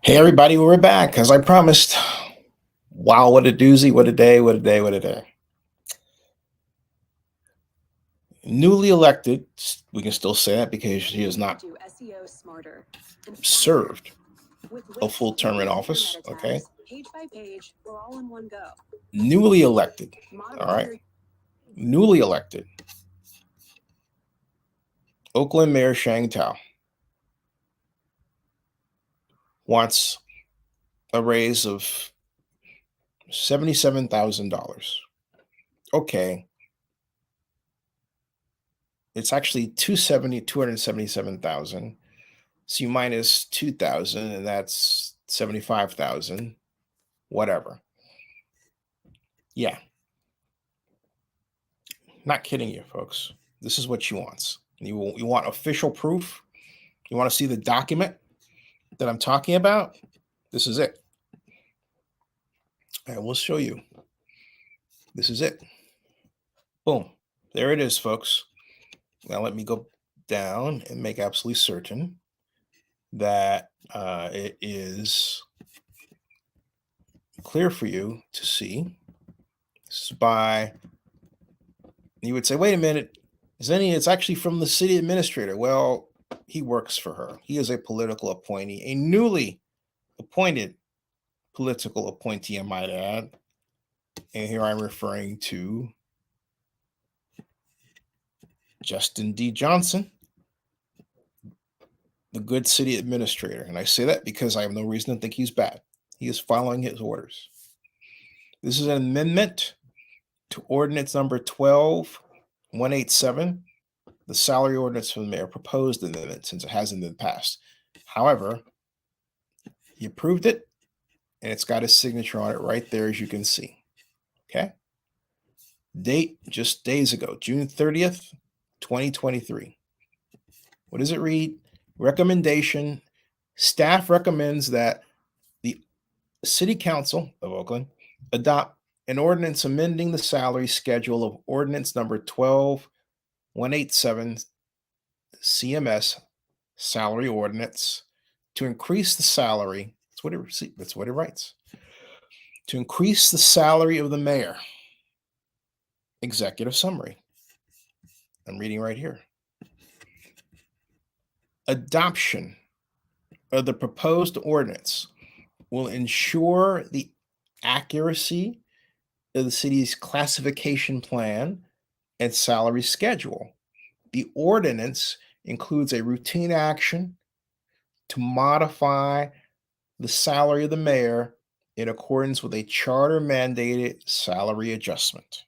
Hey everybody, we're back as I promised. Wow, what a doozy, what a day, what a day, what a day. Newly elected, we can still say that because she has not served a full term in office, okay? Newly elected, all right? Newly elected. Oakland Mayor Sheng Thao wants a raise of $77,000. Okay. It's actually 277,000. So you minus 2,000 and that's 75,000, whatever. Yeah. Not kidding you, folks. This is what she wants. You want official proof? You want to see the document that I'm talking about? This is it. I will show you. This is it. Boom. There it is, folks. Now let me go down and make absolutely certain that it is clear for you to see. This is by, you would say, wait a minute, it's actually from the city administrator. Well, he works for her. He is a political appointee, a newly appointed political appointee, I might add. And here I'm referring to Jestin D. Johnson, the good city administrator. And I say that because I have no reason to think he's bad. He is following his orders. This is an amendment to Ordinance number 12187, the salary ordinance for the mayor, proposed amendment since it hasn't been passed. However, he approved it and it's got his signature on it right there, as you can see. Okay. Date just days ago, June 30th, 2023. What does it read? Recommendation. Staff recommends that the City Council of Oakland adopt an ordinance amending the salary schedule of Ordinance number 12187 C.M.S. Salary Ordinance to increase the salary. That's what it writes. To increase the salary of the mayor. Executive summary. I'm reading right here. Adoption of the proposed ordinance will ensure the accuracy of the city's classification plan and salary schedule. The ordinance includes a routine action to modify the salary of the mayor in accordance with a charter mandated salary adjustment.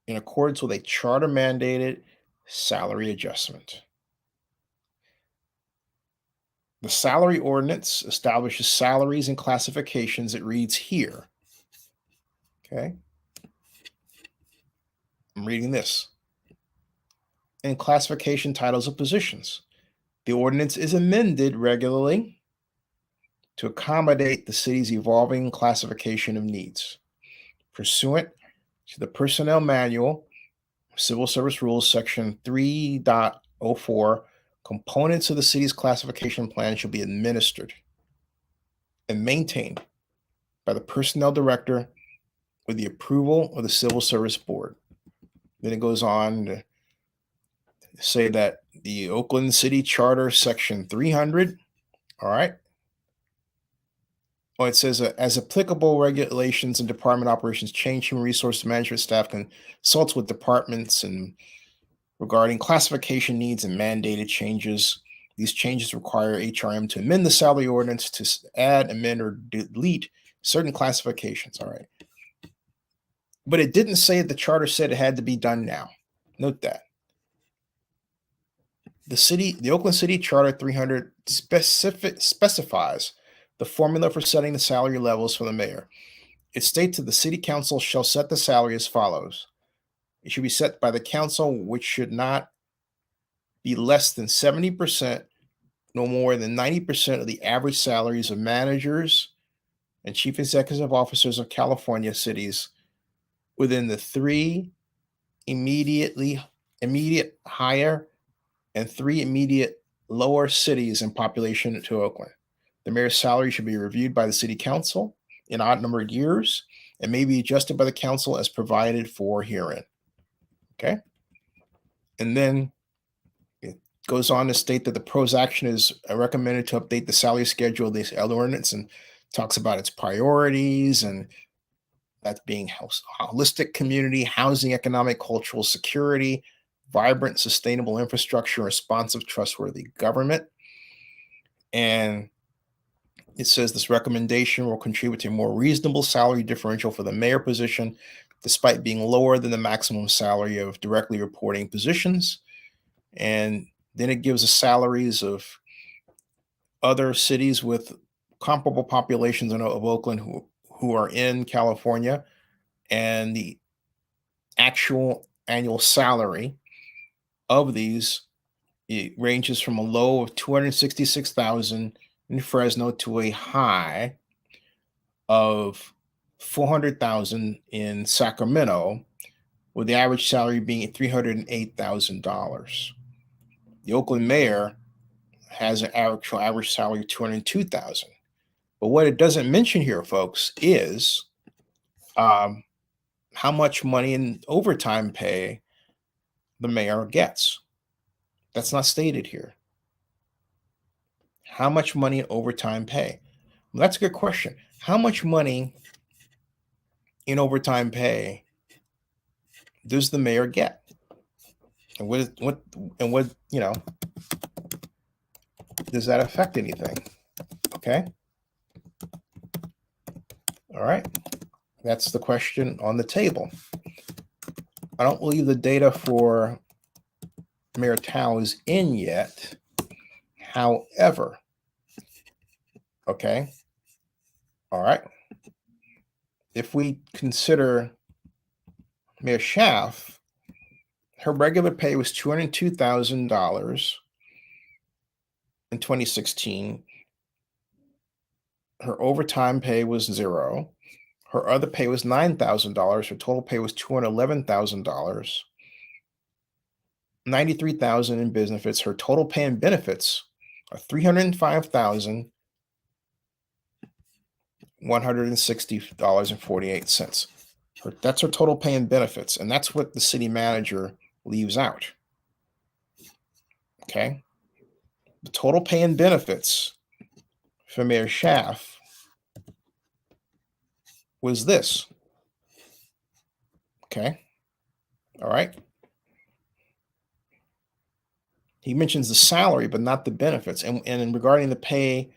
In accordance with a charter mandated salary adjustment. The salary ordinance establishes salaries and classifications. It reads here. Okay. I'm reading this. And classification titles of positions. The ordinance is amended regularly to accommodate the city's evolving classification of needs. Pursuant to the Personnel Manual, Civil Service Rules, Section 3.04, components of the city's classification plan shall be administered and maintained by the Personnel Director with the approval of the Civil Service Board. Then it goes on to say that the Oakland City Charter, Section 300, all right. It says as applicable, regulations and department operations change, human resource management staff consults with departments and regarding classification needs and mandated changes. These changes require HRM to amend the salary ordinance to add, amend, or delete certain classifications. All right. But it didn't say the charter said it had to be done now. Note that. The Oakland City Charter 300 specifies the formula for setting the salary levels for the mayor. It states that the city council shall set the salary as follows. It should be set by the council, which should not be less than 70%, no more than 90% of the average salaries of managers and chief executive officers of California cities within the three immediate higher and three immediate lower cities in population to Oakland. The mayor's salary should be reviewed by the city council in odd numbered years and may be adjusted by the council as provided for herein. Okay. And then it goes on to state that the proposed action is recommended to update the salary schedule of this ordinance and talks about its priorities and that being holistic community, housing, economic, cultural security, vibrant, sustainable infrastructure, responsive, trustworthy government. And it says this recommendation will contribute to a more reasonable salary differential for the mayor position, despite being lower than the maximum salary of directly reporting positions. And then it gives the salaries of other cities with comparable populations of Oakland who are in California, and the actual annual salary of these, it ranges from a low of 266,000 in Fresno to a high of 400,000 in Sacramento, with the average salary being $308,000. The Oakland mayor has an actual average salary of 202,000. But what it doesn't mention here, folks, is how much money in overtime pay the mayor gets. That's not stated here. How much money in overtime pay? Well, that's a good question. How much money in overtime pay does the mayor get? And what does that affect anything? Okay. All right. That's the question on the table. I don't believe the data for Mayor Thao is in yet. However, okay. All right. If we consider Mayor Schaaf, her regular pay was $202,000 in 2016. Her overtime pay was $0. Her other pay was $9,000. Her total pay was $211,000. $93,000 in benefits. Her total pay and benefits are $305,160.48. That's her total pay and benefits, and that's what the city manager leaves out. Okay, the total pay and benefits for Mayor Schaaf was this. Okay, all right. He mentions the salary, but not the benefits. And regarding the pay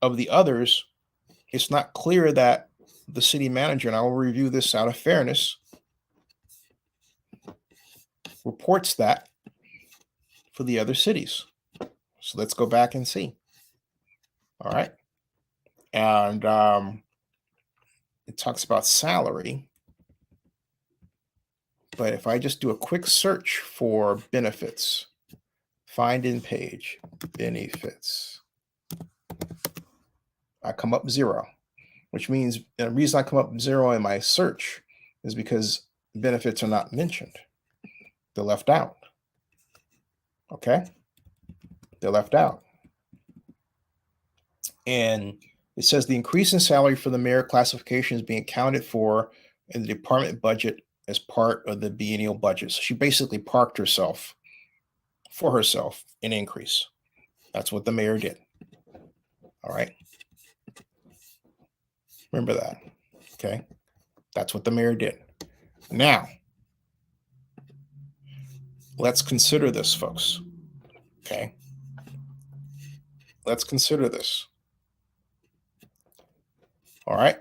of the others, it's not clear that the city manager, and I will review this out of fairness, reports that for the other cities. So let's go back and see. All right. And it talks about salary. But if I just do a quick search for benefits, find in page, benefits, I come up 0, which means the reason I come up 0 in my search is because benefits are not mentioned. They're left out. Okay? They're left out. And it says the increase in salary for the mayor classification is being accounted for in the department budget as part of the biennial budget. So she basically parked herself for herself an increase. That's what the mayor did. All right. Remember that. Okay. That's what the mayor did. Now, let's consider this, folks. Okay. Let's consider this. All right.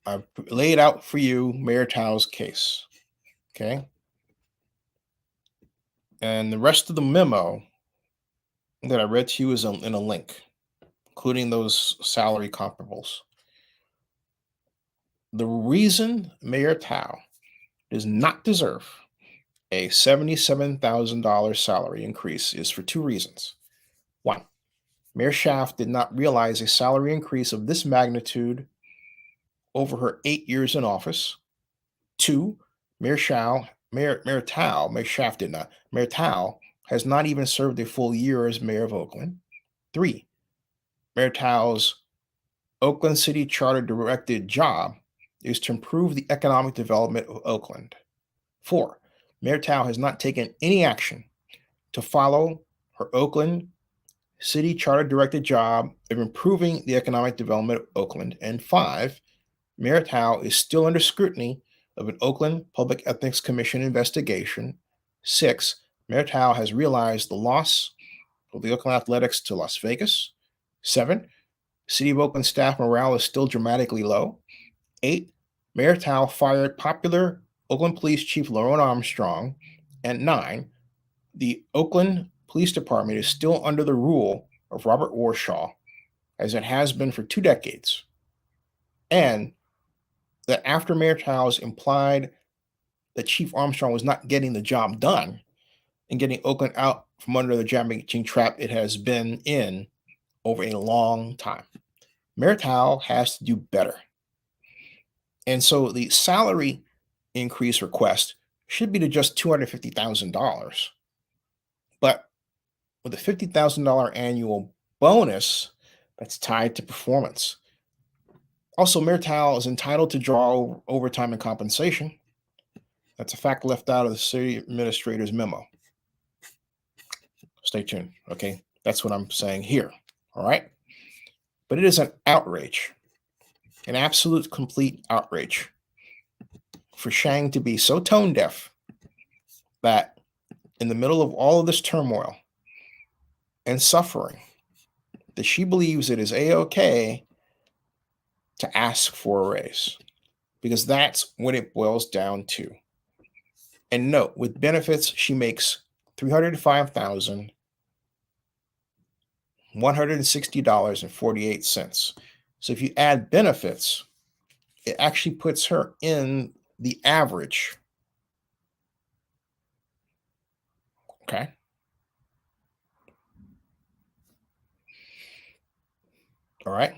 I've laid out for you Mayor Thao's case. Okay. And the rest of the memo that I read to you is in a link, including those salary comparables. The reason Mayor Thao does not deserve a $77,000 salary increase is for 2 reasons. 1, Mayor Schaaf did not realize a salary increase of this magnitude over her 8 years in office. 2, Mayor Thao has not even served a full year as mayor of Oakland. 3. Mayor Tao's Oakland City Charter directed job is to improve the economic development of Oakland. 4. Mayor Tao has not taken any action to follow her Oakland City Charter directed job of improving the economic development of Oakland. And 5. Mayor Tao is still under scrutiny of an Oakland Public Ethics Commission investigation. 6. Mayor Tao has realized the loss of the Oakland Athletics to Las Vegas. 7. City of Oakland staff morale is still dramatically low. 8. Mayor Tao fired popular Oakland Police Chief Lauren Armstrong. And 9. The Oakland Police Department is still under the rule of Robert Warshaw, as it has been for 2 decades. And that after Mayor Tao's implied that Chief Armstrong was not getting the job done and getting Oakland out from under the job-making trap it has been in over a long time, Mayor Tao has to do better. And so the salary increase request should be to just $250,000. But with a $50,000 annual bonus that's tied to performance. Also, Mayor Tao is entitled to draw overtime and compensation. That's a fact left out of the city administrator's memo. Stay tuned. Okay, that's what I'm saying here. All right. But it is an outrage, an absolute complete outrage for Sheng to be so tone deaf that in the middle of all of this turmoil and suffering, that she believes it is a-okay to ask for a raise, because that's what it boils down to. And note, with benefits, she makes $305,160.48. So if you add benefits, it actually puts her in the average. Okay. All right.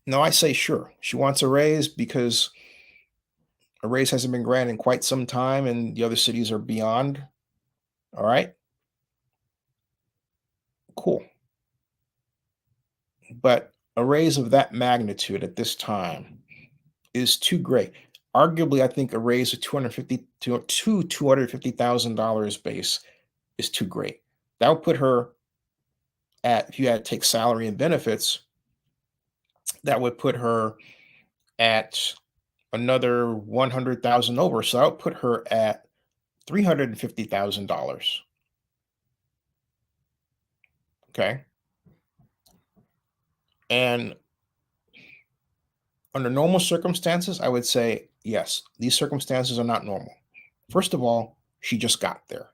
No, I say sure. She wants a raise because a raise hasn't been granted in quite some time and the other cities are beyond. All right. Cool. But a raise of that magnitude at this time is too great. Arguably, I think a raise of $250,000 base is too great. That would put her at, if you had to take salary and benefits, that would put her at another 100,000 over. So that would put her at $350,000. Okay. And under normal circumstances, I would say, yes, these circumstances are not normal. First of all, she just got there.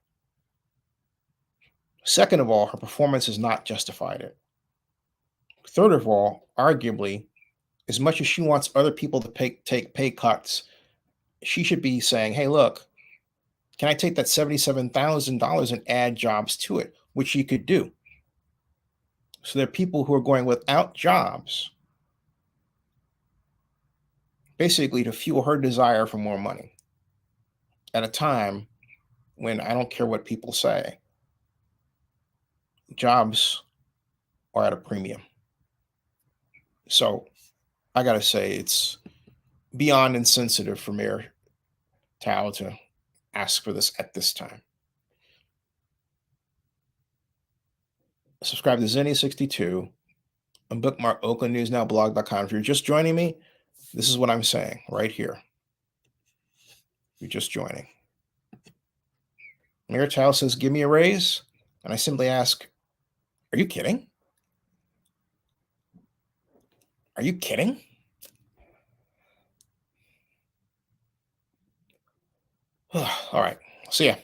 Second of all, her performance has not justified it. Third of all, arguably, as much as she wants other people to take pay cuts, she should be saying, hey, look, can I take that $77,000 and add jobs to it, which she could do. So there are people who are going without jobs, basically to fuel her desire for more money at a time when I don't care what people say, jobs are at a premium. So I got to say, it's beyond insensitive for Mayor Tao to ask for this at this time. Subscribe to Zenny62 and bookmark oaklandnewsnowblog.com. If you're just joining me, this is what I'm saying right here. You're just joining. Mayor Tao says, give me a raise. And I simply ask, are you kidding? Are you kidding? All right. See ya.